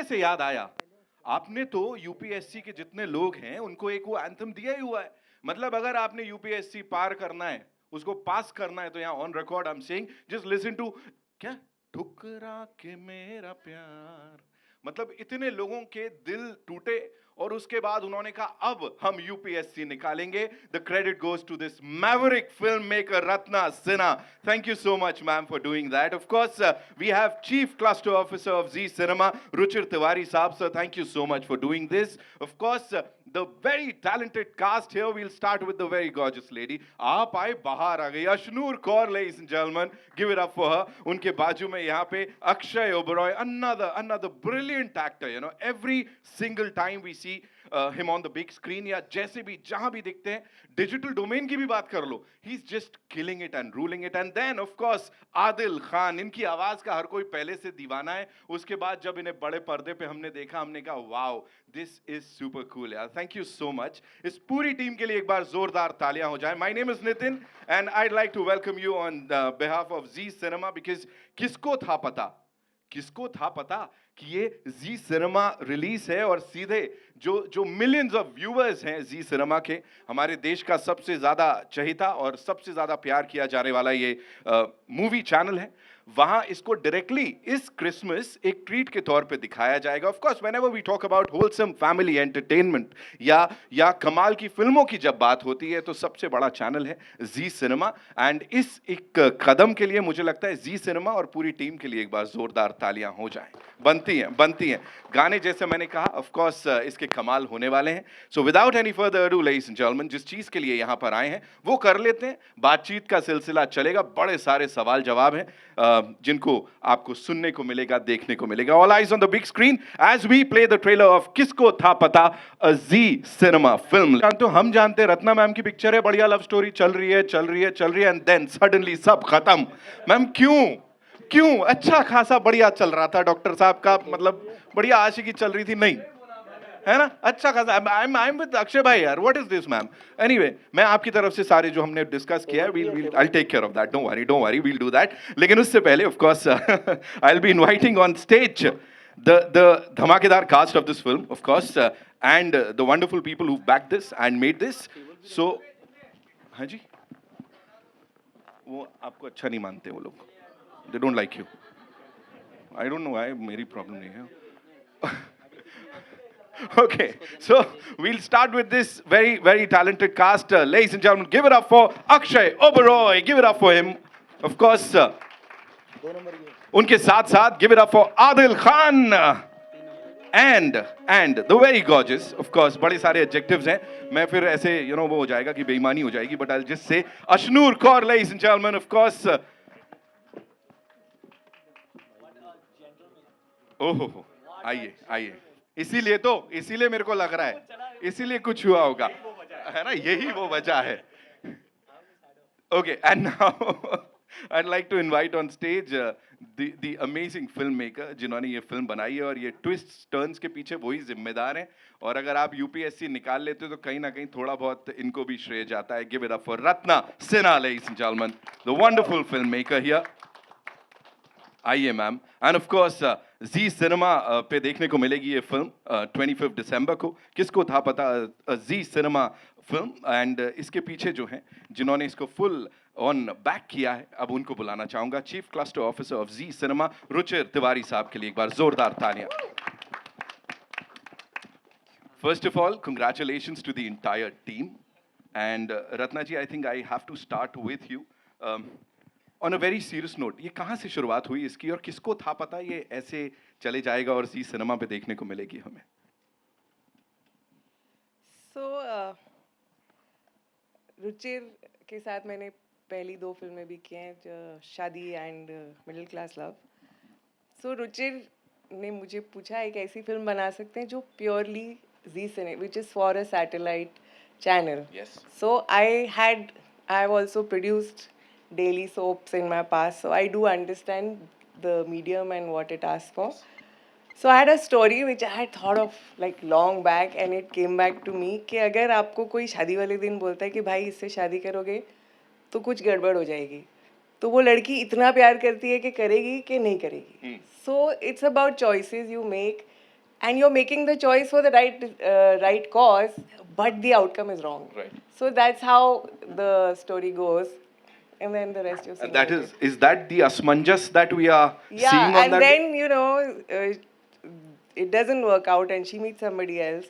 कहने से याद आया, आपने तो यूपीएससी के जितने लोग हैं उनको एक वो एंथम दिया ही हुआ है। मतलब अगर आपने यूपीएससी पार करना है, उसको पास करना है, तो यहाँ on record I am saying just listen to क्या, ठुकरा के मेरा प्यार। मतलब इतने लोगों के दिल टूटे और उसके बाद उन्होंने कहा अब हम यूपीएससी निकालेंगे। The credit goes to this maverick film maker Ratna Sinha. Thank you so much ma'am for doing that. Of course we have chief cluster officer of ji cinema Ruchir Tiwari साहब। Sir thank you so much for doing this. Of course, the very talented cast here. We'll start with the very gorgeous lady. आप आए बाहर आ गई, Ashnoor Kaur, ladies and gentlemen. Give it up for her. उनके बाजू में यहाँ पे Akshay Oberoi, another brilliant actor. You know, every single time we see him on the big screen या जैसे भी जहाँ भी दिखते हैं, डिजिटल डोमेन की भी बात कर लो, he is just killing it and ruling it. And then of course Adil Khan, इनकी आवाज का हर कोई पहले से दीवाना है। उसके बाद जब इन्हें बड़े पर्दे पे हमने देखा, हमने कहा wow this is super cool यार। Thank you so much. इस पूरी टीम के लिए एक बार जोरदार तालियां हो जाए। My name is Nitin and I'd like to welcome you on behalf of Zee Cinema because किसको था पता कि ये जी सिनेमा रिलीज है और सीधे जो मिलियंस ऑफ व्यूअर्स हैं जी सिनेमा के, हमारे देश का सबसे ज्यादा चहिता और सबसे ज्यादा प्यार किया जाने वाला ये मूवी चैनल है, वहां इसको डायरेक्टली इस क्रिसमस एक ट्रीट के तौर पे दिखाया जाएगा। Of course whenever we talk about wholesome family entertainment या कमाल की फिल्मों की जब बात होती है तो सबसे बड़ा चैनल है जी सिनेमा। एंड इस एक कदम के लिए मुझे लगता है जी सिनेमा और पूरी टीम के लिए एक बार जोरदार तालियां हो जाएं। बनती हैं गाने जैसे मैंने कहा। ऑफ कोर्स इसके कमाल होने वाले हैं। So without any further ado ladies and gentleman, जिस चीज के लिए यहां पर आए हैं वो कर लेते हैं। बातचीत का सिलसिला चलेगा, बड़े सारे सवाल जवाब हैं जिनको आपको सुनने को मिलेगा, देखने को मिलेगा। All eyes on the big screen as we play the trailer of Kisko था पता, अ जी सिनेमा फिल्म। तो हम जानते हैं रत्ना मैम की पिक्चर है, बढ़िया लव स्टोरी चल रही है एंड देन सडनली सब खत्म। मैम क्यों अच्छा खासा बढ़िया चल रहा था, डॉक्टर साहब का मतलब बढ़िया आशिकी चल रही थी, नहीं है ना, अच्छा खासा। आई एम विद अक्षय भाई यार, what is this ma'am. Anyway, मैं आपकी तरफ से सारे जो हमने डिस्कस किया है I will take care of that, don't worry we'll do that. लेकिन उससे पहले of course I will be inviting on stage the धमाकेदार cast of this film, of course, and the wonderful people who backed this and made this. So हाँ जी, वो आपको अच्छा नहीं मानते वो लोग, they don't like you. I don't know why, मेरी प्रॉब्लम नहीं है। Okay, so we'll start with this very talented cast. Ladies and gentlemen, give it up for Akshay Oberoi. Give it up for him. Of course, उनके साथ give it up for Adil Khan and the very gorgeous. Of course, बड़े सारे adjectives हैं, मैं फिर ऐसे वो हो जाएगा कि बेईमानी हो जाएगी, but I'll just say Ashnur Kaur, ladies and gentlemen, of course. ओहो, आइए, इसीलिए मेरे को लग रहा है, इसीलिए कुछ हुआ होगा, है ना, यही वो वजह है। Okay, and now I'd like to invite on stage the amazing filmmaker जिन्होंने ये फिल्म बनाई है और ये twists turns के पीछे वही जिम्मेदार हैं। और अगर आप यूपीएससी निकाल लेते हो तो कहीं ना कहीं थोड़ा बहुत इनको भी श्रेय जाता है। Give it up for Ratna Sinha, ladies and gentlemen, the wonderful filmmaker here. आइए ma'am. And of course Zee Cinema पे देखने को मिलेगी ये फिल्म 25 दिसंबर को, किसको था पता, जी सिनेमा फिल्म। एंड इसके पीछे जो हैं जिन्होंने इसको फुल ऑन बैक किया है, अब उनको बुलाना चाहूंगा, chief cluster officer of ji cinema Ruchir Tiwari साहब के लिए एक बार जोरदार तालियां। First of all congratulations to the entire team and Ratna ji, I think I have to start with you on a very serious note. ये कहाँ से शुरुआत हुई इसकी और किसको था पता ये ऐसे चले जाएगा और जी सिनेमा पे देखने को मिलेगी हमें? रुचिर के साथ मैंने पहली 2 फिल्में भी की हैं, शादी एंड मिडिल क्लास लव। सो रुचिर ने मुझे पूछा एक ऐसी फिल्म बना सकते हैं जो purely Zee Cine, which is for a satellite channel. So I have also produced daily soaps in my past, so I do understand the medium and what it asks for. So I had a story which I had thought of like long back and it came back to me कि अगर आपको कोई शादी वाले दिन बोलता है कि भाई इससे शादी करोगे तो कुछ गड़बड़ हो जाएगी, तो वो लड़की इतना प्यार करती है कि करेगी कि नहीं करेगी। So it's about choices you make and you're making the choice for the right cause, but the outcome is wrong. Right. So that's how the story goes, and then the rest you've seen. And that already. is that the asmanjas that we are Yeah, seeing on and that? then it doesn't work out, and she meets somebody else,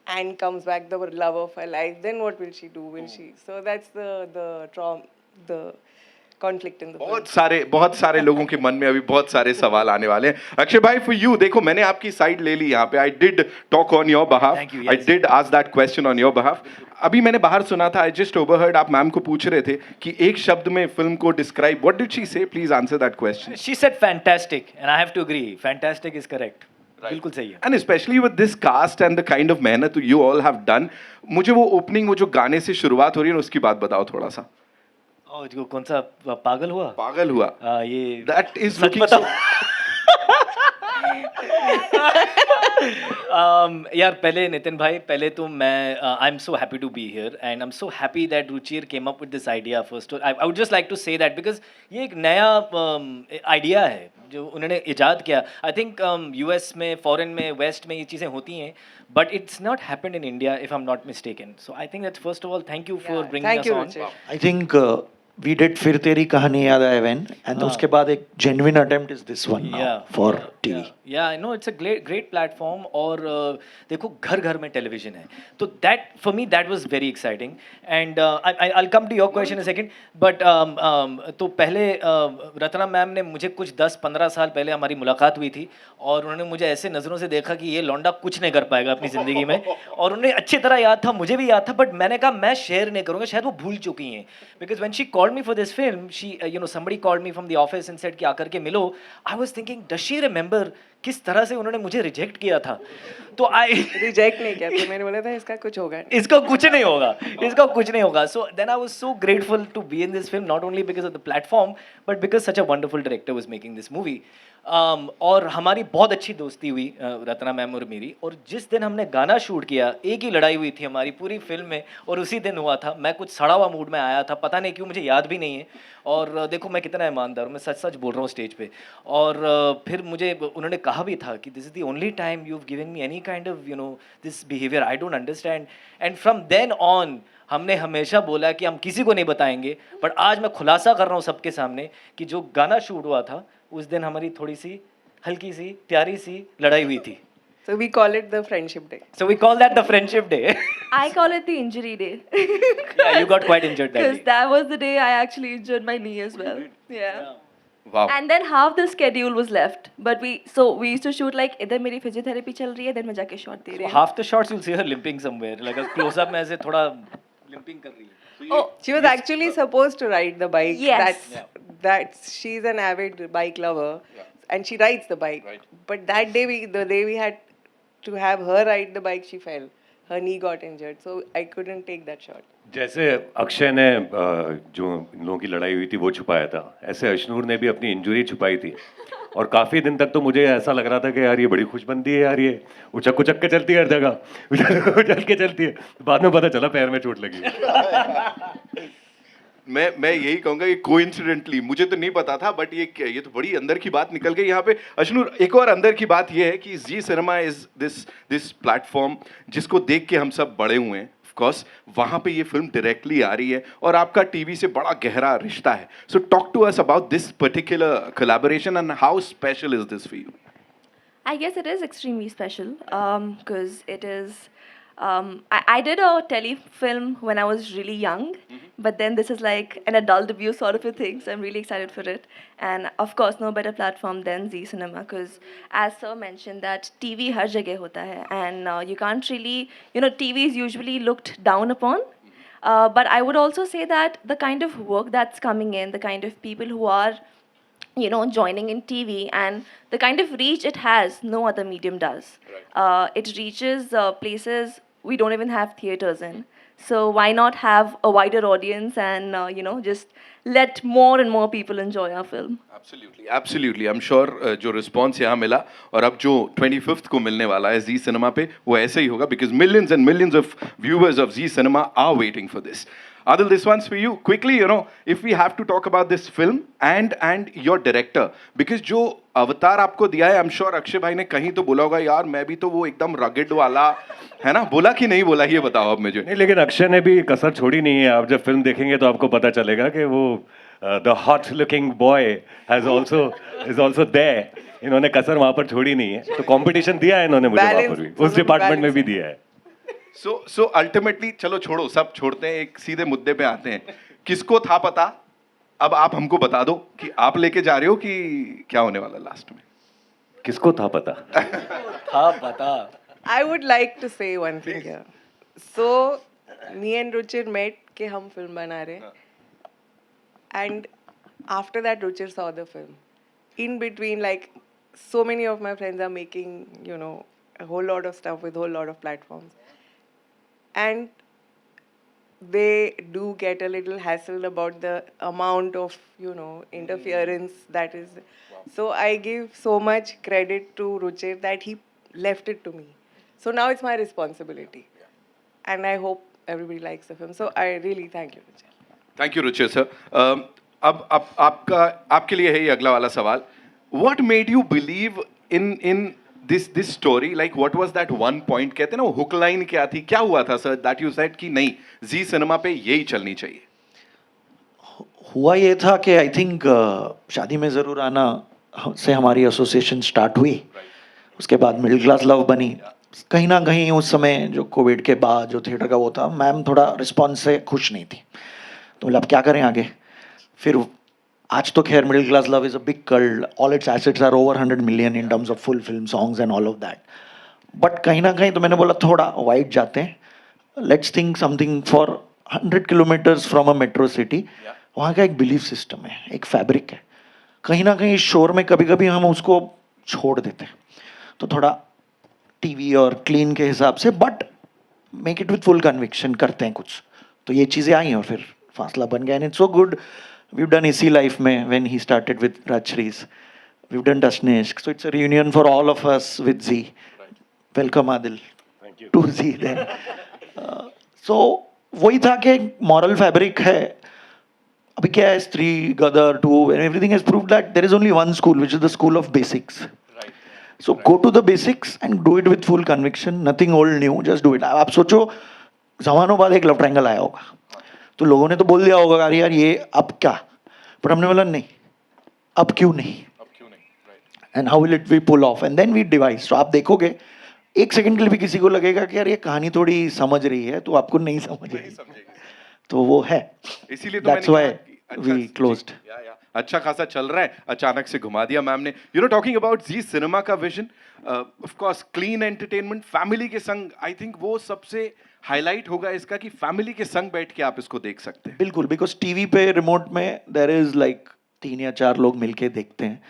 and comes back the love of her life. Then what will she do? Will she? So that's the trauma, the conflict in the film. बहुत सारे लोगों के मन में अभी बहुत सारे सवाल आने वाले हैं. अक्षय भाई, for you, देखो मैंने आपकी साइड ले ली यहाँ पे. I did talk on your behalf. Thank you, I yes. did ask that question on your behalf. अभी मैंने बाहर सुना था. I just overheard आप मैम को पूछ रहे थे कि एक शब्द में फिल्म को describe. What did she say? Please answer that question. She said fantastic, and I have to agree. Fantastic is correct. बिल्कुल सही है. And especially with this cast and the kind of मेहनत you all have done, मुझे वो opening, वो जो गाने से शुरुआत हो रही है ना, उसकी बात बताओ थोड़ा सा. और जो कौन सा पागल हुआ? पागल हुआ. ये That is सच looking बताओ. so. यार पहले नितिन भाई, पहले तो मैं I am so happy to be here and I am so happy that Ruchir came up with this idea first. I would just like to say that because ये एक नया आइडिया है जो उन्होंने इजाद किया. आई थिंक यूएस में, foreign में, वेस्ट में ये चीज़ें होती हैं, but it's not happened in India if I am not mistaken. So I think that's first of all thank you for bringing Thank us you, on. Ruchir. I think we did फिर तेरी कहानी याद आए when and उसके बाद एक genuine attempt is this one now for TV. Yeah I know it's a great platform. और देखो घर घर में टेलीविजन है, तो that for me that was very exciting. And I will come to your question in a second. But तो पहले Ratna ma'am ने मुझे कुछ 10-15 साल पहले हमारी मुलाकात हुई थी, और उन्होंने मुझे ऐसे नज़रों से देखा कि ये लौंडा कुछ नहीं कर पाएगा अपनी ज़िंदगी में, और उन्हें अच्छी तरह याद था, मुझे भी याद था, बट मैंने कहा मैं शेयर नहीं करूँगा, शायद वो भूल चुकी हैं. Because when she called me for this film, she somebody called me from the office and said कि आकर के मिलो. I was thinking, does she remember किस तरह से उन्होंने मुझे रिजेक्ट किया था. तो आई रिजेक्ट नहीं किया, तो मैंने बोला था इसका कुछ होगा नहीं. इसका कुछ नहीं होगा, इसका कुछ नहीं होगा. So then I was so grateful to be in this film, not only because of the platform but because such a wonderful director was making this movie. और हमारी बहुत अच्छी दोस्ती हुई रत्ना मैम और मेरी. और जिस दिन हमने गाना शूट किया, एक ही लड़ाई हुई थी हमारी पूरी फिल्म में, और उसी दिन हुआ था. मैं कुछ सड़ा हुआ मूड में आया था, पता नहीं क्यों, मुझे याद भी नहीं है. और देखो मैं कितना ईमानदार हूँ, मैं सच सच बोल रहा हूँ स्टेज पे. और फिर मुझे उन्होंने कहा भी था कि this is the only time you have given me any kind of this behaviour, I don't understand. And from then on हमने हमेशा बोला कि हम किसी को नहीं बताएंगे. बट आज मैं खुलासा कर रहा हूँ सबके सामने कि जो गाना शूट हुआ था उस दिन हमारी थोड़ी सी हल्की सी प्यारी सी लड़ाई हुई थी. So we call it the friendship day. So we call that the friendship day. I call it the injury day. Yeah, you got quite injured that Because day. that was the day I actually injured my knee as well. Yeah. Wow. And then half the schedule was left. But we used to shoot like इधर मेरी physiotherapy चल रही है, then मैं जाके shot दे रही हूँ. Half the shots you'll see her limping somewhere, like a close up में ऐसे थोड़ा limping कर रही है. Oh, She was actually supposed to ride the bike. Yes. That's she's an avid bike lover, and she rides the bike. Right. But that day, the day we had to have her ride the bike, she fell. Her knee got injured, so I couldn't take that shot. जैसे अक्षय ने जो इन लोगों की लड़ाई हुई थी वो छुपाया था, ऐसे अशनूर ने भी अपनी इंजरी छुपाई थी. और काफ़ी दिन तक तो मुझे ऐसा लग रहा था कि यार ये बड़ी खुशबंदी है यार, ये उचक उचक के चलती है हर जगह, उचल के चलती है. बाद में पता चला पैर में चोट लगी. मैं यही कहूंगा कि कोइंसिडेंटली, मुझे तो नहीं पता था, बट ये तो बड़ी अंदर की बात निकल गई यहाँ पे. अशनूर, एक और अंदर की बात ये है कि जी सिनेमा इज दिस प्लेटफॉर्म जिसको देख के हम सब बड़े हुए हैं. ऑफ कोर्स वहाँ पे ये फिल्म डायरेक्टली आ रही है और आपका टीवी से बड़ा गहरा रिश्ता है. So talk to us about this particular collaboration and how special is this for you. I guess it is extremely special because it is. I did a telefilm when I was really young, but then this is like an adult debut sort of a thing, so I'm really excited for it. And of course, no better platform than Zee Cinema because, as Sir mentioned, that TV har jagah hota hai, and you can't really, TV is usually looked down upon. But I would also say that the kind of work that's coming in, the kind of people who are joining in TV and the kind of reach it has, no other medium does. It reaches places we don't even have theaters in. So why not have a wider audience and, just let more and more people enjoy our film. Absolutely I am sure जो response यहाँ मिला और अब जो 25th को मिलने वाला है जी सिनेमा पे, वो ऐसे ही होगा because millions and millions of viewers of ji Cinema are waiting for this. Adil, this one's for you. Quickly, you know, if we have to talk about this film and your director, because जो अवतार आपको दिया है, I'm sure Akshay भाई ने कहीं तो बोला होगा यार मैं भी तो वो एकदम रगड़ वाला है ना, बोला कि नहीं बोला ये बताओ अब मुझे. नहीं, लेकिन अक्षय ने भी कसर छोड़ी नहीं है. आप जब फिल्म देखेंगे तो आपको पता चलेगा कि वो the hot looking boy is also there. इन्होंने कसर वहां पर छोड़ी नहीं है. तो कंपटीशन दिया है इन्होंने मुझे वहां पर भी, उस डिपार्टमेंट में भी दिया है. So ultimately, चलो छोड़ो, सब छोड़ते हैं, एक सीधे मुद्दे पे आते हैं. किसको था पता, अब आप हमको बता दो कि आप लेके जा रहे हो कि क्या होने वाला लास्ट में. किसको था पता? हाँ पता. I would like to say one thing here. So, me and Ruchir met कि हम film बना रहे हैं. And after that, Ruchir saw the film. In between, like, so many of my friends are making, you know, a whole lot of stuff with a whole lot of platforms. And they do get a little hassled about the amount of, you know, interference that is. So I give so much credit to Ruchir that he left it to me. So now it's my responsibility. And I hope everybody likes the film. So I really thank you, Ruchir. Thank you Ruchir sir. अब आपके लिए है ये अगला वाला सवाल. What made you believe in this story, like what was that one point, कहते हैं ना हुक लाइन क्या थी, क्या हुआ था सर दैट यू सेड कि नहीं जी सिनेमा पे यही चलनी चाहिए? हुआ ये था कि आई थिंक शादी में ज़रूर आना से हमारी एसोसिएशन स्टार्ट हुई. उसके बाद मिडिल क्लास लव बनी. कहीं ना कहीं उस समय जो कोविड के बाद जो थिएटर का वो था, मैम थोड़ा रिस्पॉन्स से खुश नहीं थी. तो मतलब क्या करें आगे. फिर आज तो खैर middle class love is a big cult. All its assets are over 100 million in terms of full film songs and all of that. But कहीं ना कहीं तो मैंने बोला थोड़ा वाइड जाते हैं. Let's think something for 100 kilometres from a metro city. वहाँ का एक बिलीफ सिस्टम है, एक फैब्रिक है. कहीं ना कहीं शोर में कभी कभी हम उसको छोड़ देते हैं. तो थोड़ा टीवी और क्लीन के हिसाब से, but make it with full conviction करते हैं कुछ. तो ये चीज़ें आई और फिर फासला बन गया. And it's so good. We've done इसी लाइफ में when he started with Rajshri's, we've done डस्नेश. So it's a reunion for all of us with Zee. Welcome Adil to Zee. Then so वही था कि मॉरल फैब्रिक है. अभी क्या है, Stree Gadar two everything has proved that there is only one school which is the school of basics. So go to the basics and do it with full conviction. Nothing old new, just do it. आप सोचो ज़मानों बाद एक love triangle आया होगा तो लोगों ने तो बोल दिया होगा अरे यार ये अब क्या. पर हमने बोला नहीं, अब क्यों नहीं. And how will it we pull off and then we devise. तो आप देखोगे एक सेकंड के लिए भी किसी को लगेगा कि यार ये कहानी थोड़ी समझ रही है, तो आपको नहीं समझ रही. तो वो है, इसीलिए तो दैट्स व्हाई वी क्लोज्ड. अच्छा खासा चल रहा है, अचानक से घुमा दिया मैम ने. You know, talking about Zee cinema का vision, of course clean entertainment, family के संग. आई थिंक वो सबसे हाईलाइट होगा इसका कि फैमिली के संग बैठ के आप इसको देख सकते हैं. बिल्कुल, बिकॉज टीवी पे रिमोट में देर इज लाइक 3 या 4 लोग मिलके देखते हैं.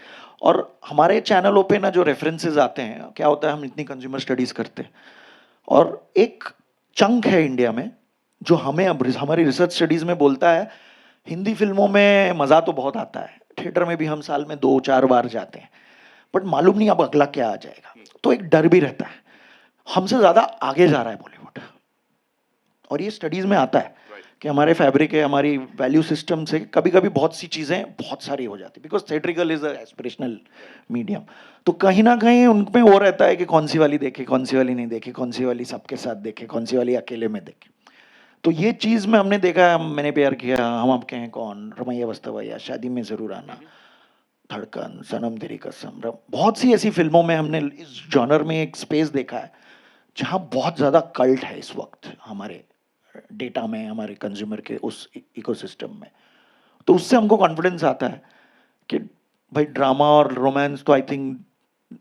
और हमारे चैनलों पे ना जो रेफरेंसेस आते हैं, क्या होता है हम इतनी कंज्यूमर स्टडीज करते हैं और एक चंक है इंडिया में जो हमें अब हमारी रिसर्च स्टडीज में बोलता है हिंदी फिल्मों में मज़ा तो बहुत आता है, थिएटर में भी हम साल में 2-4 बार जाते हैं, बट मालूम नहीं अब अगला क्या आ जाएगा. तो एक डर भी रहता है. हमसे ज़्यादा आगे जा रहा है बॉलीवुड, और ये स्टडीज़ में आता है कि हमारे फैब्रिक है, हमारी वैल्यू सिस्टम से कभी कभी बहुत सी चीज़ें बहुत सारी हो जाती, because theatrical is a aspirational medium. तो कहीं ना कहीं उनमें वो रहता है कि कौन सी वाली देखे, कौन सी वाली नहीं देखे, कौन सी वाली सबके साथ देखे, कौन सी वाली अकेले में देखे. तो ये चीज़ में हमने देखा, मैंने प्यार किया, हम आपके हैं कौन, रमैया वस्तवैया, शादी में ज़रूर आना, धड़कन, सनम तेरी कसम, बहुत सी ऐसी फिल्मों में हमने इस जॉनर में एक स्पेस देखा है जहाँ बहुत ज़्यादा कल्ट है इस वक्त हमारे डेटा में, हमारे कंज्यूमर के उस इकोसिस्टम में. तो उससे हमको कॉन्फिडेंस आता है कि भाई ड्रामा और रोमांस तो आई थिंक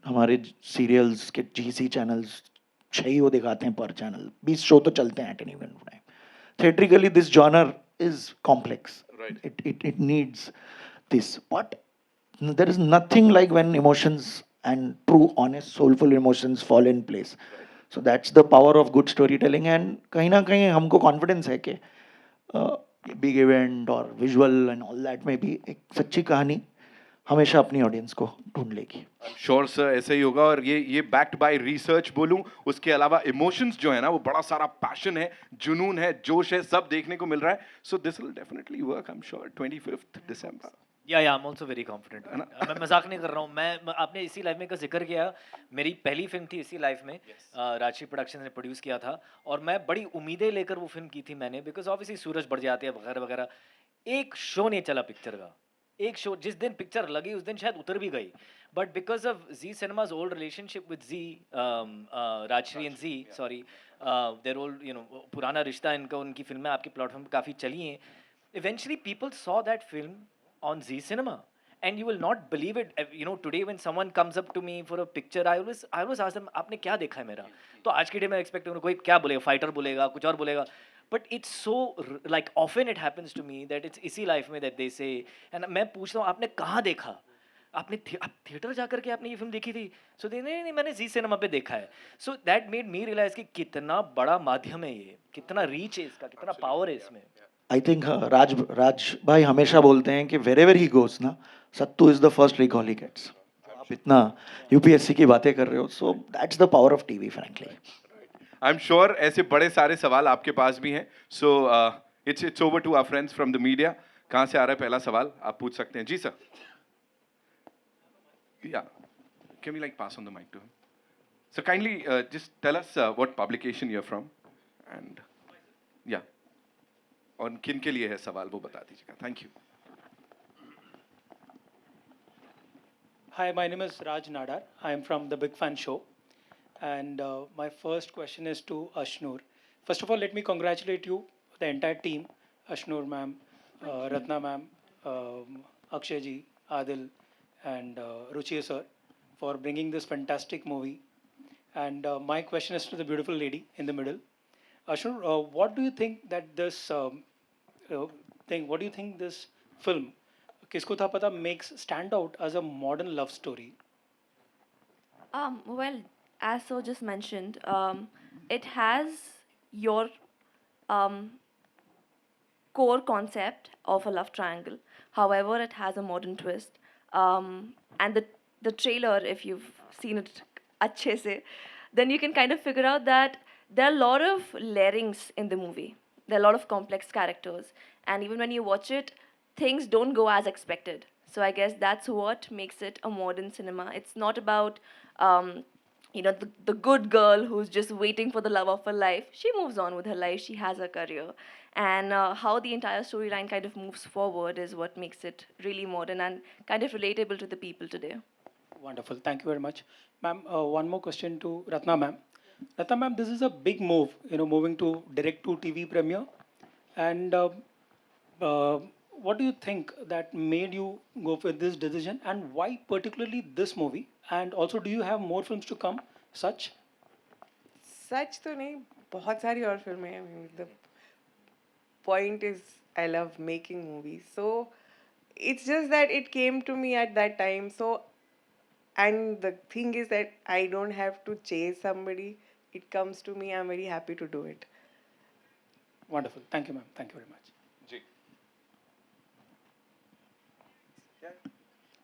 हमारे सीरियल्स के जीसी चैनल्स 6 वो दिखाते हैं पर चैनल, 20 शो तो चलते हैं at any one time. Theatrically, this genre is complex. Right. It needs this. But there is nothing like when emotions and true, honest, soulful emotions fall in place. Right. So that's the power of good storytelling. And कहीं ना कहीं हमको confidence है कि big event और visual and all that में भी एक सच्ची कहानी हमेशा अपनी ऑडियंस को ढूंढ लेगी. श्योर सर ऐसा ही होगा और ये बैक्ड बाय रिसर्च बोलूं उसके अलावा इमोशंस जो है ना वो बड़ा सारा पैशन है जुनून है जोश है सब देखने को मिल रहा है so this will definitely work I am sure 25th दिसंबर या I am also very confident. मैं मजाक नहीं कर रहा हूँ. आपने इसी लाइफ में का जिक्र किया. मेरी पहली फिल्म थी इसी लाइफ में. राजश्री प्रोडक्शन ने प्रोड्यूस किया था और मैं बड़ी उम्मीदें लेकर वो फिल्म की थी मैंने बिकॉज ऑब्वियसली सूरज बढ़ जाते हैं वगैरह वगैरह. एक शो नहीं चला पिक्चर का. एक शो जिस दिन पिक्चर लगी उस दिन शायद उतर भी गई. But because of Zee Cinema's old relationship with Zee Rajshri and Zee sorry their old पुराना रिश्ता इनका उनकी फिल्में आपकी प्लेटफॉर्म पे काफ़ी चली हैं. Eventually people saw that film on Z Cinema and you will not believe it. Today when someone comes up to me for a picture I always ask them आपने क्या देखा है मेरा. तो आज के डे में एक्सपेक्ट करूँ कोई क्या बोलेगा फाइटर बोलेगा कुछ और बोलेगा. But it's so like often it happens to me that it's इसी लाइफ में that they say and मैं पूछता हूँ आपने कहाँ देखा. आप थिएटर जाकर के आपने ये फिल्म देखी थी. सो नहीं मैंने जी सिनेमा पे देखा है. So that made me realise कि कितना बड़ा माध्यम है ये, कितना रीच है इसका, कितना पावर है इसमें. आई थिंक राज भाई हमेशा बोलते हैं कि वेर एवर ही गोस ना sattu is the first recall he gets. आप इतना यूपीएससी की बातें कर रहे हो so that's the power of TV frankly. I am sure ऐसे बड़े सारे सवाल आपके पास भी हैं so it's over to our friends from the media. कहाँ से आ रहा है पहला सवाल आप पूछ सकते हैं. जी sir. Yeah can we like pass on the mic to him. So kindly just tell us what publication you are from and yeah और किन के लिए है सवाल वो बता दीजिएगा. Thank you. Hi, my name is Raj Nadar. I am from the Big Fan Show. And my first question is to Ashnur. First of all, let me congratulate you, the entire team, Ashnur ma'am, Ratna ma'am, Akshay ji, Adil, and Ruchi sir, for bringing this fantastic movie. And my question is to the beautiful lady in the middle. Ashnur, what do you think that this what do you think this film किसको था पता makes stand out as a modern love story? Well, as so just mentioned, it has your um, core concept of a love triangle. However, it has a modern twist. And the trailer, if you've seen it अच्छे से, then you can kind of figure out that there are a lot of layerings in the movie. There are a lot of complex characters. And even when you watch it, things don't go as expected. So I guess that's what makes it a modern cinema. It's not about, the good girl who's just waiting for the love of her life. She moves on with her life. She has her career. And how the entire storyline kind of moves forward is what makes it really modern and kind of relatable to the people today. Wonderful. Thank you very much. Ma'am, one more question to Ratna ma'am. Ratna ma'am, this is a big move, moving to direct to TV premiere. And what do you think that made you go for this decision and why particularly this movie? And also, do you have more films to come such? सच तो नहीं बहुत सारी और फिल्में हैं. The point is I love making movies. So it's just that it came to me at that time. So and the thing is that I don't have to chase somebody. It comes to me. I'm very happy to do it. Wonderful. Thank you, ma'am. Thank you very much. Ji.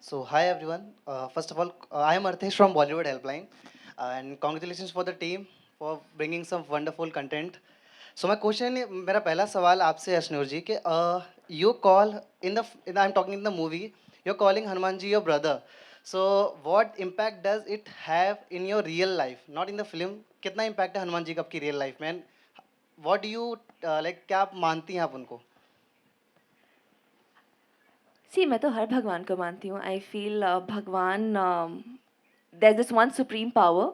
So, hi everyone. First of all, I am Arthesh from Bollywood Helpline, and congratulations for the team for bringing some wonderful content. So, my question, मेरा पहला सवाल आपसे अश्नूर जी कि you call I'm talking in the movie, you're calling Hanuman ji your brother. So, what impact does it have in your real life, not in the film? कितना impact है हनुमान जी का आपकी real life में? And what do you like? क्या आप मानती हैं आप उनको? See, मैं तो हर भगवान को मानती हूँ. I feel भगवान there's this one supreme power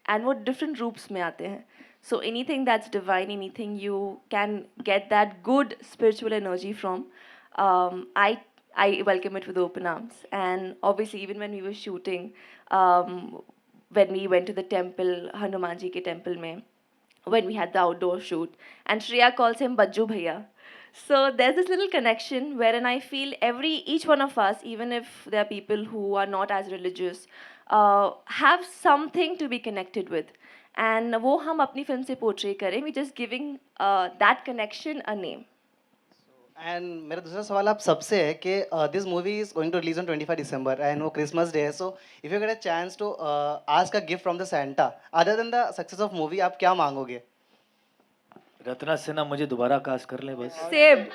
and वो different रूप्स में आते हैं. So anything that's divine, anything you can get that good spiritual energy from, I welcome it with open arms. And obviously, even when we were shooting, when we went to the temple, Hanuman ji ke temple mein, when we had the outdoor shoot, and Shreya calls him Bajju Bhaiya. So there's this little connection wherein I feel each one of us, even if there are people who are not as religious, have something to be connected with. And वो हम अपनी film से portray करें, we just giving that connection a name. एंड मेरा दूसरा सवाल आप सबसे है कि this movie is going to release on 25 December and वो क्रिसमस डे है, so if you get a chance to ask a gift from the Santa other than the success of movie, आप क्या मांगोगे? रत्ना सिन्हा मुझे दोबारा कास्ट कर ले बस। सेम।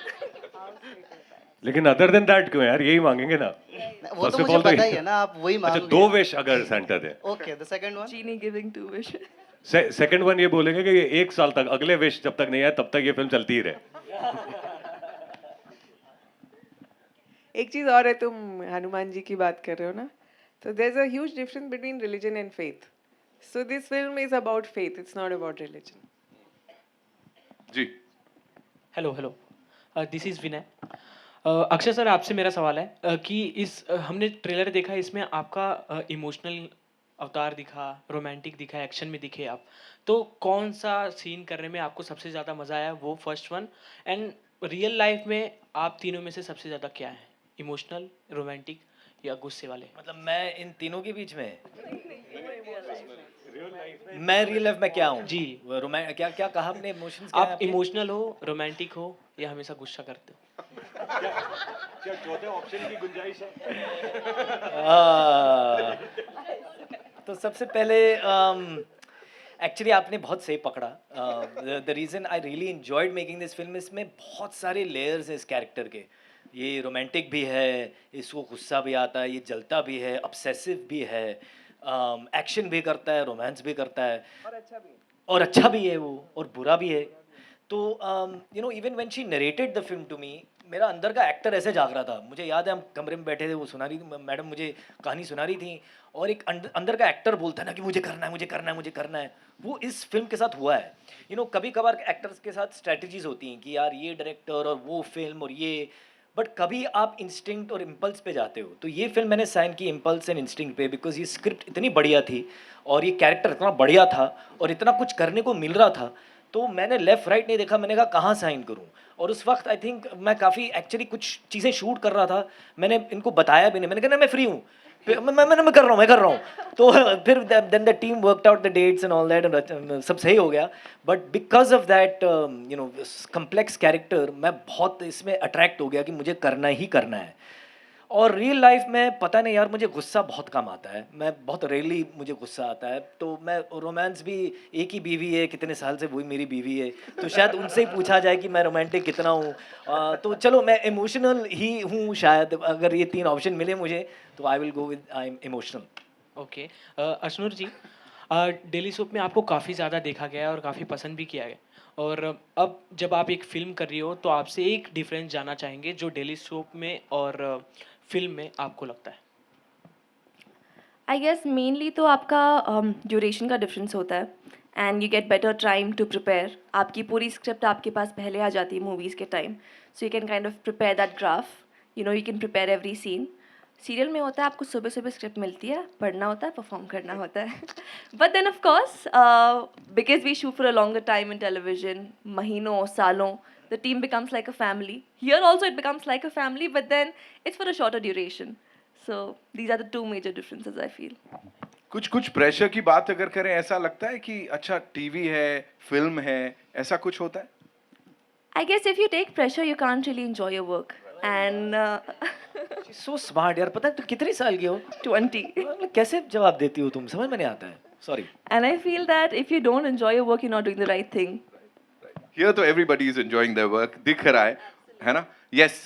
लेकिन अदर देन दैट क्यों यार, यही मांगेंगे ना। वो First तो of मुझे all तो पता ही है ना, आप वही अच्छा, मांगोगे। 2 विश अगर Santa they. Okay, the second one. Genie giving 2 wishes. Second one ये बोलेंगे कि ये 1 साल तक, अगले विश जब तक नहीं आए तब तक ये फिल्म चलती ही रहे। एक चीज और है, तुम हनुमान जी की बात कर रहे हो ना, तो there is a huge difference between religion and faith. So this film is about faith, it's not about religion. जी hello hello, this is Vinay. Akshay sir, आपसे मेरा सवाल है कि हमने ट्रेलर देखा, इसमें आपका इमोशनल अवतार दिखा, रोमांटिक दिखा, एक्शन में दिखे आप. तो कौन सा सीन करने में आपको सबसे ज़्यादा मज़ा आया, वो first one. And real life में आप तीनों में से सबसे ज़्यादा क्या है, इमोशनल, रोमांटिक या गुस्से वाले? मतलब मैं इन तीनों के बीच में, मैं रियल लाइफ में क्या हूँ जी. क्या क्या कहा आपने, इमोशंस क्या है आप आपके? इमोशनल हो, रोमांटिक हो, या हमेशा गुस्सा करते हो? क्या चौथे ऑप्शन की गुंजाइश है? तो सबसे पहले एक्चुअली आपने बहुत सही पकड़ा. The reason I really enjoyed making this film, इसमें बहुत सारे लेयर्स हैं इस कैरेक्टर के. ये रोमांटिक भी है, इसको गुस्सा भी आता है, ये जलता भी है, ऑब्सेसिव भी है, एक्शन भी करता है, रोमांस भी करता है, और अच्छा भी है वो, और बुरा भी है. तो you know, even when she narrated the film to me, मेरा अंदर का एक्टर ऐसे जाग रहा था. मुझे याद है हम कमरे में बैठे थे, वो सुना रही थी मैडम, मुझे कहानी सुना रही थी, और एक अंदर का एक्टर बोलता है ना कि मुझे करना है, मुझे करना है, मुझे करना है. वो इस फिल्म के साथ हुआ है. यू नो, कभी कभार एक्टर्स के साथ स्ट्रेटजीज होती हैं कि यार ये डायरेक्टर और वो फिल्म और ये, बट कभी आप इंस्टिंक्ट और इम्पल्स पे जाते हो. तो ये फिल्म मैंने साइन की इम्पल्स एंड इंस्टिंक्ट पे, बिकॉज ये स्क्रिप्ट इतनी बढ़िया थी और ये कैरेक्टर इतना बढ़िया था और इतना कुछ करने को मिल रहा था. तो मैंने लेफ़्ट राइट नहीं देखा, मैंने कहा कहाँ साइन करूँ. और उस वक्त आई थिंक मैं काफ़ी एक्चुअली कुछ चीज़ें शूट कर रहा था. मैंने इनको बताया भी नहीं, मैंने कहा ना मैं फ्री हूँ, मैं कर रहा हूँ, मैं कर रहा हूँ. तो फिर then the team worked out the dates and all that, सब सही हो गया. But because of that you know complex character, मैं बहुत इसमें अट्रैक्ट हो गया कि मुझे करना ही करना है. और रियल लाइफ में पता नहीं यार, मुझे गुस्सा बहुत कम आता है. मैं बहुत रेयरली मुझे गुस्सा आता है. तो मैं रोमांस भी, एक ही बीवी है कितने साल से, वही मेरी बीवी है, तो शायद उनसे ही पूछा जाए कि मैं रोमांटिक कितना हूँ. तो चलो मैं इमोशनल ही हूँ शायद. अगर ये 3 ऑप्शन मिले मुझे तो I will go with I am emotional. Okay. Ashnoor ji, daily soap में आपको काफ़ी ज़्यादा देखा गया है और काफ़ी पसंद भी किया गया. और अब जब आप एक फ़िल्म कर रही हो, तो आपसे एक डिफरेंस जानना चाहेंगे जो डेली सोप में और फिल्म में आपको लगता है. आई गेस मेनली तो आपका ड्यूरेशन का डिफरेंस होता है, and you get better time to prepare. आपकी पूरी स्क्रिप्ट आपके पास पहले आ जाती है मूवीज़ के time, so you can kind of prepare that graph. You know, you can prepare every scene. Serial में होता है आपको सुबह सुबह स्क्रिप्ट मिलती है, पढ़ना होता है, परफॉर्म करना होता है. But then of course, because we shoot for a longer time in television, महीनों सालों, the team becomes like a family. Here also it becomes like a family, but then it's for a shorter duration. So these are the 2 major differences I feel. कुछ कुछ pressure की बात अगर करें, ऐसा लगता है कि अच्छा टीवी है, फिल्म है, ऐसा कुछ होता है? I guess if you take pressure, you can't really enjoy your work. And so smart यार. पता है तू कितने साल की हो? 20. मतलब कैसे जवाब देती हो तुम, समझ में नहीं आता है. Sorry. And I feel that if you don't enjoy your work, you're not doing the right thing. Here तो everybody is enjoying their work, दिख रहा है ना? Yes.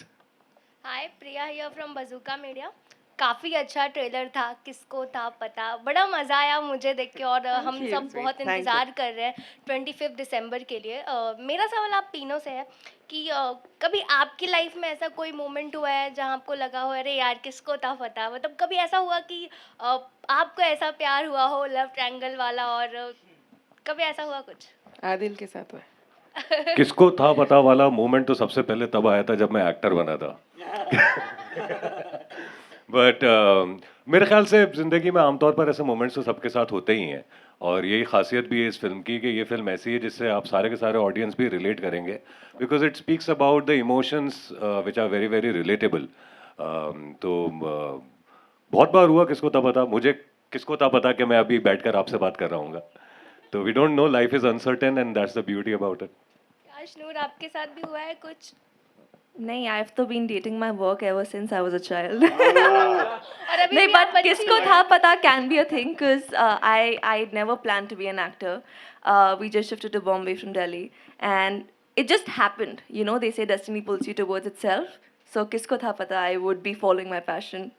Hi, Priya here from Bazooka Media. काफ़ी अच्छा ट्रेलर था, किसको था पता. बड़ा मज़ा आया मुझे देख के, और हम you, सब sweet. बहुत Thank you. इंतज़ार कर रहे हैं 25 दिसंबर के लिए. मेरा सवाल आप तीनों से है कि कभी आपकी लाइफ में ऐसा कोई मोमेंट हुआ है जहाँ आपको लगा हो अरे यार किसको था पता. मतलब कभी ऐसा हुआ कि आपको ऐसा प्यार हुआ हो लव ट्रायंगल वाला, और कभी ऐसा हुआ कुछ? आदिल के साथ हुआ है. किसको था पता वाला मोमेंट तो सबसे पहले तब आया था जब मैं एक्टर बना था. बट मेरे ख्याल से ज़िंदगी में आमतौर पर ऐसे मोमेंट्स तो सबके साथ होते ही हैं, और यही खासियत भी है इस फिल्म की कि ये फिल्म ऐसी है जिससे आप सारे के सारे ऑडियंस भी रिलेट करेंगे, because it speaks about the emotions which are very very relatable. तो बहुत बार हुआ किसको था पता. मुझे किसको था पता कि मैं अभी बैठकर आपसे बात कर रहा हूँ. तो we don't know, life is uncertain and that's the beauty about it. Ashnoor, आपके साथ भी हुआ है कुछ? नहीं, I've तो been dating my work ever since I was a child. और अभी नहीं, भी but आप बच्ची किसको हैं। था पता can be a thing because I never planned to be an actor. We just shifted to Bombay from Delhi, and it just happened. You know, they say destiny pulls you towards itself. So किसको था पता I would be following my passion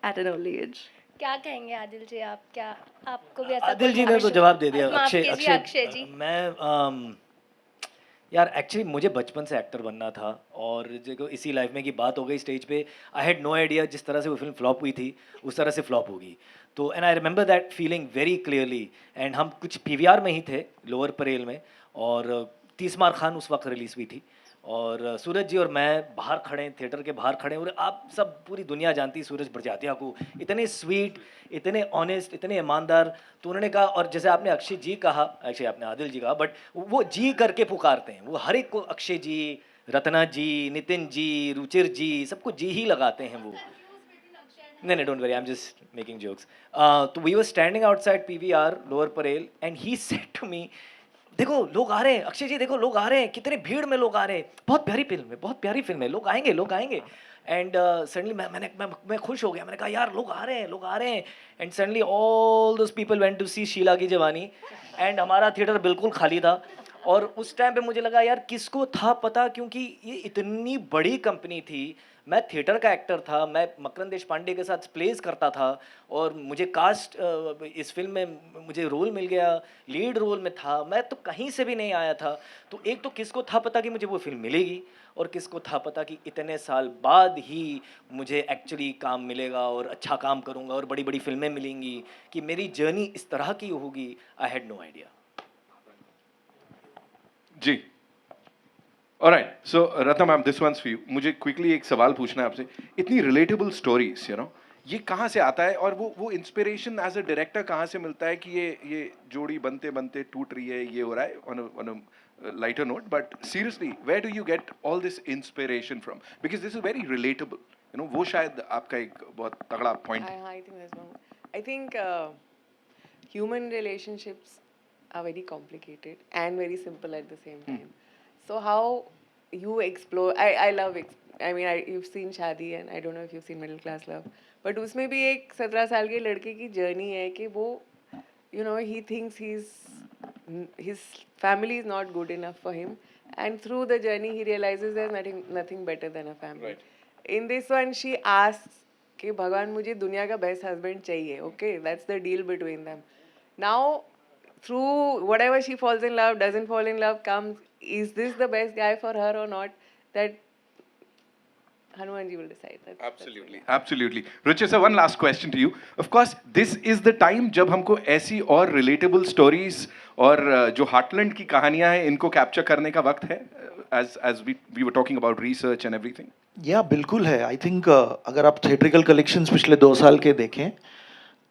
at an early age. क्या कहेंगे आदिल जी आप, क्या आपको भी ऐसा आदिल कोई जी ने तो जवाब दे दिया। माफ अक्षय कीजिए अक्षय जी। मैं यार एक्चुअली मुझे बचपन से एक्टर बनना था, और देखो इसी लाइफ में की बात हो गई स्टेज पे। आई हैड नो आइडिया जिस तरह से वो फिल्म फ्लॉप हुई थी उस तरह से फ्लॉप होगी। तो and I remember that feeling very clearly. And हम कुछ पीवीआर में ही थे, लोअर परेल में, और 30 मार खान उस वक्त रिलीज़ हुई थी, और सूरज जी और मैं बाहर खड़े हैं, थिएटर के बाहर खड़े हैं, और आप सब पूरी दुनिया जानती है सूरज बड़जात्या को, इतने स्वीट, इतने ऑनेस्ट, इतने ईमानदार। तो उन्होंने कहा, और जैसे आपने अक्षय जी कहा, एक्चुअली आपने आदिल जी कहा, बट वो जी करके पुकारते हैं, वो हर एक को अक्षय जी, रत्ना जी, नितिन जी, रुचिर जी, सबको जी ही लगाते हैं वो। नहीं नहीं, don't worry, I am just making jokes. तो we were standing outside PVR Lower Parel, and he said to me, देखो लोग आ रहे हैं अक्षय जी, देखो लोग आ रहे हैं, कितने भीड़ में लोग आ रहे हैं, बहुत प्यारी फिल्म है, बहुत प्यारी फिल्म है, लोग आएंगे, लोग आएंगे। एंड सडनली मैं खुश हो गया, मैंने कहा यार लोग आ रहे हैं, लोग आ रहे हैं। And suddenly all those people went to see Sheila की जवानी, एंड हमारा थिएटर बिल्कुल खाली था। और उस टाइम पे मुझे लगा यार किसको था पता, क्योंकि ये इतनी बड़ी कंपनी थी, मैं थिएटर का एक्टर था, मैं मकरंद देश पांडे के साथ प्लेस करता था, और मुझे कास्ट इस फिल्म में मुझे रोल मिल गया, लीड रोल में था, मैं तो कहीं से भी नहीं आया था। तो एक तो किसको था पता कि मुझे वो फिल्म मिलेगी, और किसको था पता कि इतने साल बाद ही मुझे एक्चुअली काम मिलेगा और अच्छा काम करूँगा और बड़ी बड़ी फिल्में मिलेंगी, कि मेरी जर्नी इस तरह की होगी। I had no idea. जी। Alright, so Ratna ma'am, this one's for you. मुझे क्विकली एक सवाल पूछना है आपसे। इतनी रिलेटेबल स्टोरीज, यू नो, ये कहाँ से आता है, और वो इंस्पिरेशन एज अ डायरेक्टर कहाँ से मिलता है कि ये जोड़ी बनते बनते टूट रही है, ये हो रहा है, on a lighter note, but seriously where do you get all this inspiration from, because this is very relatable, you know, वो शायद आपका एक बहुत तगड़ा पॉइंट है। I think that's wrong. I think human relationships are very complicated and very simple at the same time. So how you explore, I love, I mean, you've seen Shadi and I don't know if you've seen Middle Class Love, but उसमें भी एक 17 साल के लड़के की journey है कि वो, you know, he thinks his family is not good enough for him, and through the journey he realizes there's nothing better than a family. Right. In this one she asks कि भगवान मुझे दुनिया का best husband चाहिए, okay, that's the deal between them. Now through whatever she falls in love, doesn't fall in love, comes, is this the best guy for her or not, that Hanumanji will decide. Absolutely, absolutely. Ruchir sir, one last question to you. Of course, this is the time जब हमको ऐसी और relatable stories और जो heartland की कहानियां हैं इनको capture करने का वक्त है, as we were talking about research and everything. या बिल्कुल है। आई थिंक अगर आप थिएट्रिकल कलेक्शंस पिछले 2 साल के देखें,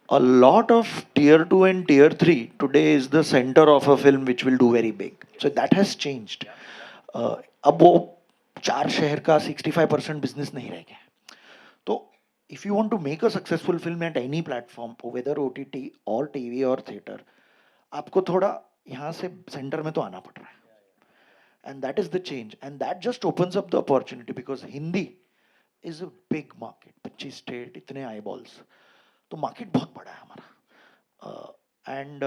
a lot of tier 2 and tier 3 today is the center of a film which will do very big. So that has changed. अब वो 4 शहर का 65% बिजनेस नहीं रह गया। तो if you want to make a successful film at any platform, whether OTT और TV और theater, आपको थोड़ा यहाँ से सेंटर में तो आना पड़ रहा है। And that is the change, and that just opens up the opportunity because Hindi is a big market, 25 state, इतने eyeballs, तो मार्केट बहुत बड़ा है हमारा। And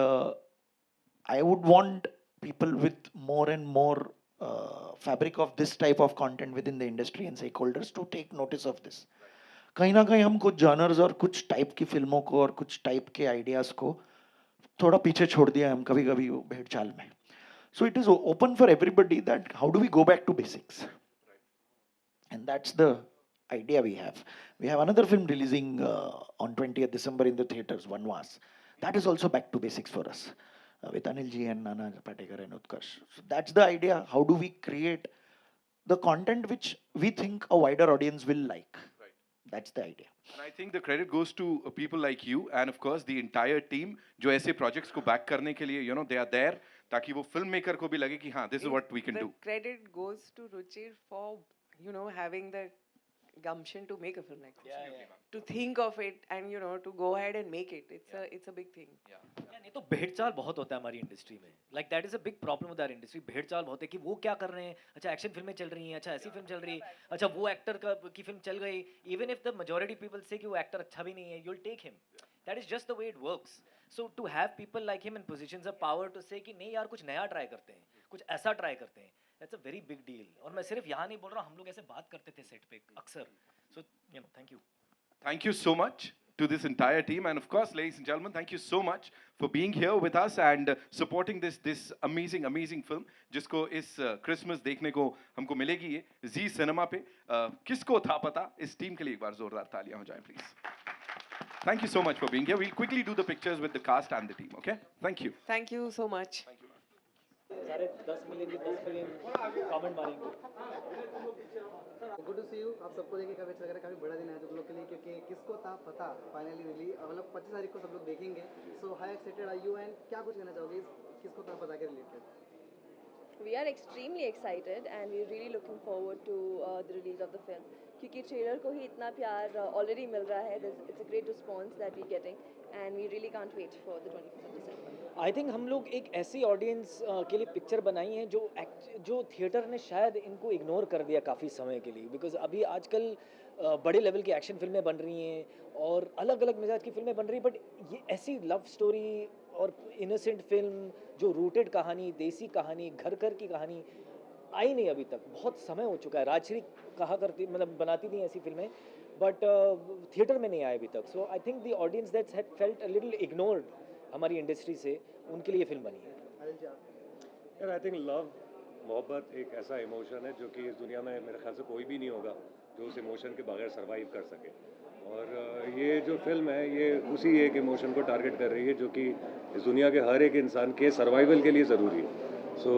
I would want people with more and more fabric of this type of content within the industry and stakeholders to take notice of this. कहीं ना कहीं हम कुछ जॉनर्स और कुछ टाइप की फिल्मों को और कुछ टाइप के आइडियाज को थोड़ा पीछे छोड़ दिया हम कभी कभी भेड़ चाल में। So it is open for everybody that how do we go back to basics, and that's the idea we have. We have another film releasing on 20th December in the theaters, Vanvas. That is also back to basics for us, with Anil ji and Nana Patekar and Utkarsh. So that's the idea. How do we create the content which we think a wider audience will like? That's the idea. And I think the credit goes to people like you and of course the entire team जो ऐसे projects को back करने के लिए, you know, they are there ताकि वो filmmaker को भी लगे कि हाँ, this is what we can do. The credit goes to Ruchir for, you know, having the gumption to make a film like this. To think of it and to go ahead and make it. It's a big thing. नहीं तो भेड़चाल बहुत होता है हमारी industry में. Like that is a big problem with our industry. भेड़चाल बहुत है कि वो क्या कर रहे हैं. अच्छा एक्शन फिल्में चल रही हैं. अच्छा ऐसी फिल्म चल रही है. अच्छा वो एक्टर की फिल्म चल गई. Even if the majority people say कि वो एक्टर अच्छा भी नहीं है, you will take him. That is just the way it works. So to have people like him in positions of power to say कि नहीं यार कुछ नया ट्राई करते हैं, कुछ ऐसा ट्राई करते हैं, that's a very big deal. और मैं सिर्फ यहाँ नहीं बोल रहा, हम लोग ऐसे बात करते थे सेट पे अक्सर. So thank you. Thank you so much to this entire team, and of course, ladies and gentlemen, thank you so much for being here with us and supporting this amazing film, जिसको इस Christmas देखने को हमको मिलेगी ये जी Cinema पे. किसको था पता. इस टीम के लिए एक बार जोरदार तालियां हो जाएं please. Thank you so much for being here. We'll quickly do the pictures with the cast and the team. Okay? Thank you. Thank you so much. सारे 10 मिलियन के 10 मिलियन कमेंट मारेंगे. Good to see you. आप सबको देखिए काफ़ी अच्छा लग रहा है. काफ़ी बड़ा दिन है आप लोग के लिए, क्योंकि किसको था पता फाइनली रिलीज, मतलब 25 तारीख को सब लोग देखेंगे. So how excited are you and क्या कुछ कहना चाहोगे किसको था पता के related? We are extremely excited and we're really looking forward to the release of the film. क्योंकि ट्रेलर को ही इतना प्यार already मिल रहा है. It's a great response that we're getting and we really can't wait for the 25th of December. I think हम लोग एक ऐसी ऑडियंस के लिए पिक्चर बनाई है जो थिएटर ने शायद इनको इग्नोर कर दिया काफ़ी समय के लिए. बिकॉज अभी आजकल बड़े लेवल की एक्शन फिल्में बन रही हैं और अलग अलग मिजाज की फिल्में बन रही हैं, बट ये ऐसी लव स्टोरी और इनोसेंट फिल्म जो रूटेड कहानी, देसी कहानी, घर घर की कहानी आई नहीं अभी तक. बहुत समय हो चुका है. राजश्री कहा करती, मतलब बनाती थी ऐसी फिल्में, बट थिएटर में नहीं आए अभी तक. So I think the audience that's had felt a little ignored हमारी इंडस्ट्री से, उनके लिए फिल्म बनी है. यार आई थिंक लव, मोहब्बत एक ऐसा इमोशन है जो कि इस दुनिया में मेरे ख्याल से कोई भी नहीं होगा जो उस इमोशन के बगैर सरवाइव कर सके. और ये जो फिल्म है ये उसी एक इमोशन को टारगेट कर रही है जो कि इस दुनिया के हर एक इंसान के सर्वाइवल के लिए ज़रूरी है. So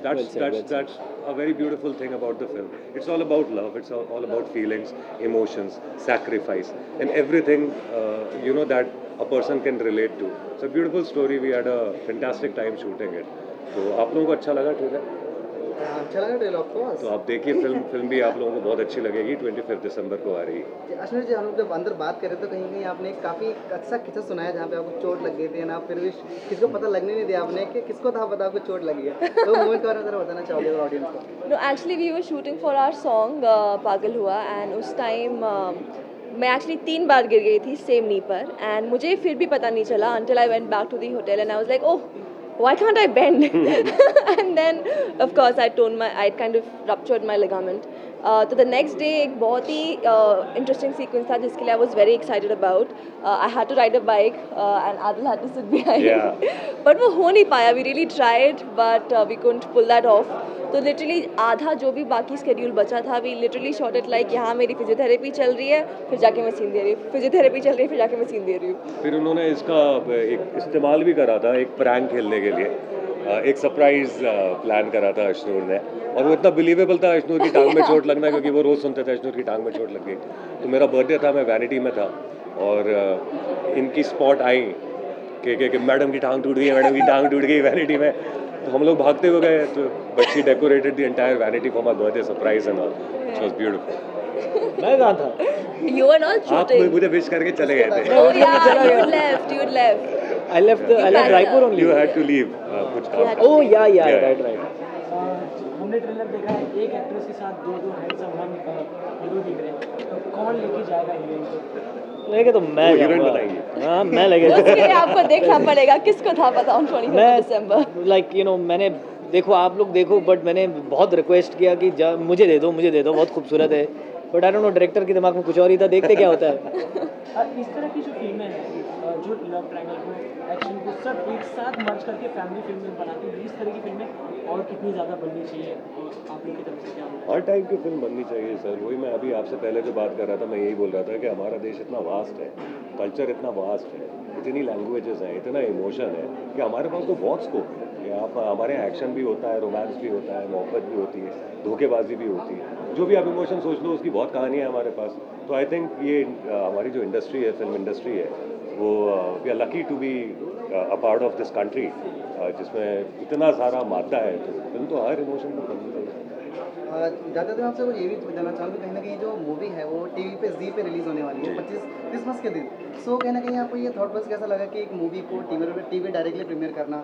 that's a very beautiful thing about the film. It's all about love. It's all about feelings, emotions, sacrifice, and everything that a person can relate to. It's a beautiful story. We had a fantastic time shooting it. तो आप लोगों को अच्छा लगा trailer? अच्छा लगा trailer of course. तो आप देखिए फिल्म भी आप लोगों को बहुत अच्छी लगेगी. 25 दिसंबर को आ रही है. अश्विन जी, हम लोग जब अंदर बात कर रहे थे तो कहीं आपने काफ़ी अच्छा किस्सा सुनाया जहाँ पे आपको चोट लग गई थी ना, फिर भी किसको पता लगने नहीं दिया आपने कि किसको था पता आपको चोट लगी है. तो मोमेंट के बारे में ज़रा बताना चाहोगे ऑडियंस को? No, actually we were shooting for our song पागल हुआ and उस टाइम मैं एक्चुअली 3 बार गिर गई थी सेम नी पर एंड मुझे फिर भी पता नहीं चला until I went back to the hotel and I was like, oh, why can't I bend? And then of course I kind of ruptured my ligament. तो the next day एक बहुत ही interesting sequence था जिसके लिए I was very excited about. I had to ride a bike and Adil had to sit behind. But वो हो नहीं पाया. We really tried but we couldn't pull that off. तो literally आधा जो भी बाकी schedule बचा था we literally shot it like यहाँ मेरी फिजियोथेरेपी चल रही है, फिर जाके मैं सीन दे रही हूँ, फिजियोथेरेपी चल रही है, फिर जाके मैं सीन दे रही हूँ. फिर उन्होंने इसका एक इस्तेमाल भी करा था एक प्रैंक खेलने के लिए. एक सरप्राइज प्लान करा था अश्नूर ने और वो इतना बिलीवेबल था अश्नूर की टांग में चोट लगना, क्योंकि वो रोज़ सुनते थे अश्नूर की टांग में चोट लग गई. तो मेरा बर्थडे था, मैं वैनिटी में था और इनकी स्पॉट आई कि मैडम की टांग टूट गई, मैडम की टांग टूट गई वैनिटी में. तो हम लोग भागते हुए गए. तो but she decorated the entire vanity for my birthday surprise and all. It was beautiful. मैं कहाँ था? You were not आप shooting. मुझे विश करके चले गए थे. Oh yeah, you left. I left Raipur only. You had to leave. कुछ काम. Oh yeah, Yeah. right. हमने ट्रेलर देखा है, एक एक्ट्रेस के साथ दो हैंडसम हम हीरो दिख रहे हैं. तो कौन लेके जाएगा हीरोइन को? लेके तो मैं वो हीरोइन जाऊंगा. बताएंगे. हाँ मैं लेके उसके लिए आपको देखना पड़ेगा किसको था पता on 25th December. लाइक मैंने देखो आप लोग देखो, बट मैंने बहुत रिक्वेस्ट किया कि मुझे दे दो, बहुत खूबसूरत है. But I don't know, director के दिमाग में कुछ और ही था. देखते क्या होता है. इस तरह की जो फिल्में हैं जो लव ट्रायंगल को, एक्शन को सब एक साथ मर्ज करके फैमिली फिल्में बनाती हैं, इस तरह की फिल्में और कितनी ज़्यादा बननी चाहिए आप लोग की तरफ से क्या? हर टाइप की फिल्म बननी चाहिए सर. वही मैं अभी आपसे पहले जो बात कर रहा था, मैं यही बोल रहा था कि हमारा देश इतना वास्ट है, कल्चर इतना वास्ट है, इतनी लैंग्वेजेस हैं, इतना इमोशन है कि हमारे पास तो बहुत स्कोप है. आप हमारे यहाँ एक्शन भी होता है, रोमांस भी होता है, मोहब्बत भी होती है, धोखेबाजी भी होती है. जो भी आप इमोशन सोच लो उसकी बहुत कहानी है हमारे पास. तो आई थिंक ये हमारी जो इंडस्ट्री है, फिल्म इंडस्ट्री है, वो we are lucky to be a part of this country जिसमें इतना सारा मादा है. तो फिल्म तो हर इमोशन को करनी चाहिए. ज़्यादा तो मैं आपसे कुछ ये भी जानना चाहूँगा, कहीं ना कहीं जो मूवी है वो टीवी पे जी पे रिलीज़ होने वाली है 25 क्रिसमस के दिन। सो कहीं ना कहीं आपको ये थॉट प्रोसेस कैसा लगा कि एक मूवी को टीवी डायरेक्टली प्रीमियर करना,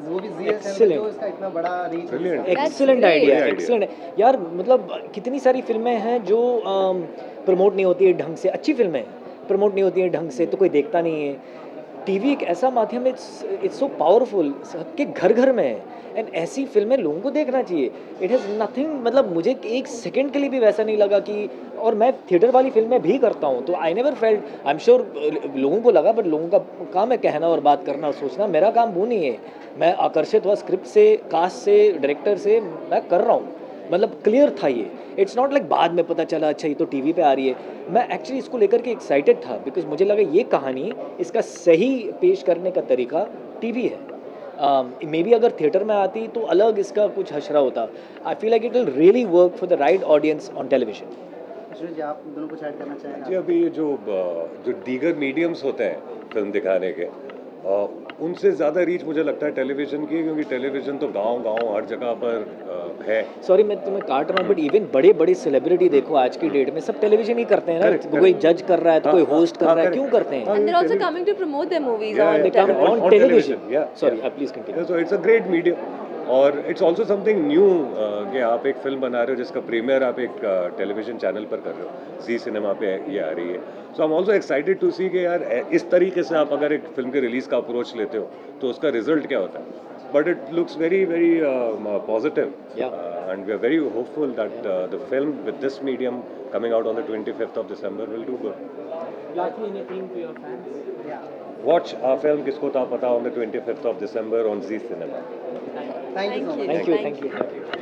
वो भी जी चैनल पे Excellent. जो इसका इतना बड़ा रीच है। एक्सीलेंट आइडिया, एक्सीलेंट यार। मतलब कितनी सारी फिल्में हैं जो प्रमोट नहीं होती है ढंग से, अच्छी फिल्में प्रमोट नहीं होती हैं ढंग से तो कोई देखता नहीं है। टीवी एक ऐसा माध्यम है, इट्स सो पावरफुल, सबके घर घर में है, एंड ऐसी फिल्में लोगों को देखना चाहिए। इट हैज़ नथिंग, मतलब मुझे एक सेकंड के लिए भी वैसा नहीं लगा कि, और मैं थिएटर वाली फिल्में भी करता हूँ तो I never felt, I am sure लोगों को लगा, बट लोगों का काम है कहना और बात करना और सोचना, मेरा काम वो नहीं है। मैं आकर्षित हुआ स्क्रिप्ट से, कास्ट से, डायरेक्टर से, मैं कर रहा हूँ, मतलब क्लियर था ये। इट्स नॉट लाइक बाद में पता चला अच्छा ये तो टीवी पे आ रही है। मैं एक्चुअली इसको लेकर के एक्साइटेड था बिकॉज मुझे लगा ये कहानी, इसका सही पेश करने का तरीका टीवी है। मे बी अगर थिएटर में आती तो अलग इसका कुछ हशरा होता। I feel like it will really work for the right audience on television. Ashwin ji, आप दोनों कुछ ऐड करना जी, चाहेंगे? अभी ये जो दीगर मीडियम्स होते हैं फिल्म दिखाने के, उनसे ज़्यादा रीच मुझे लगता है टेलीविज़न की, क्योंकि टेलीविज़न तो गांव-गांव हर जगह पर है। सॉरी मैं तुम्हें काट रहा हूँ, बट इवन बड़े बड़े सेलिब्रिटी देखो आज की डेट में सब टेलीविजन ही करते हैं ना। Correct, कोई correct. जज कर रहा है तो कोई हाँ, होस्ट कर हाँ, रहा है, correct. क्यों करते हैं? And they're also coming to promote their movies Yeah, on yeah, They come television. on television. Yeah, Sorry, yeah. please continue. So it's a great medium, और इट्स ऑल्सो समथिंग न्यू कि आप एक film बना रहे हो जिसका premiere आप एक टेलीविजन चैनल पर कर रहे हो, जी सिनेमा पे ये आ रही है। So I am also excited to see कि यार इस तरीके से आप अगर एक फिल्म के रिलीज का अप्रोच लेते हो तो उसका रिजल्ट क्या होता है। But it looks very very positive, and we are very hopeful that the film with this medium coming out on the 25th of December will do good. Lastly, anything to your fans? Watch our film Kisko Ta Pata on the 25th of December on Zee Cinema. Thank you so much. Thank you, thank you.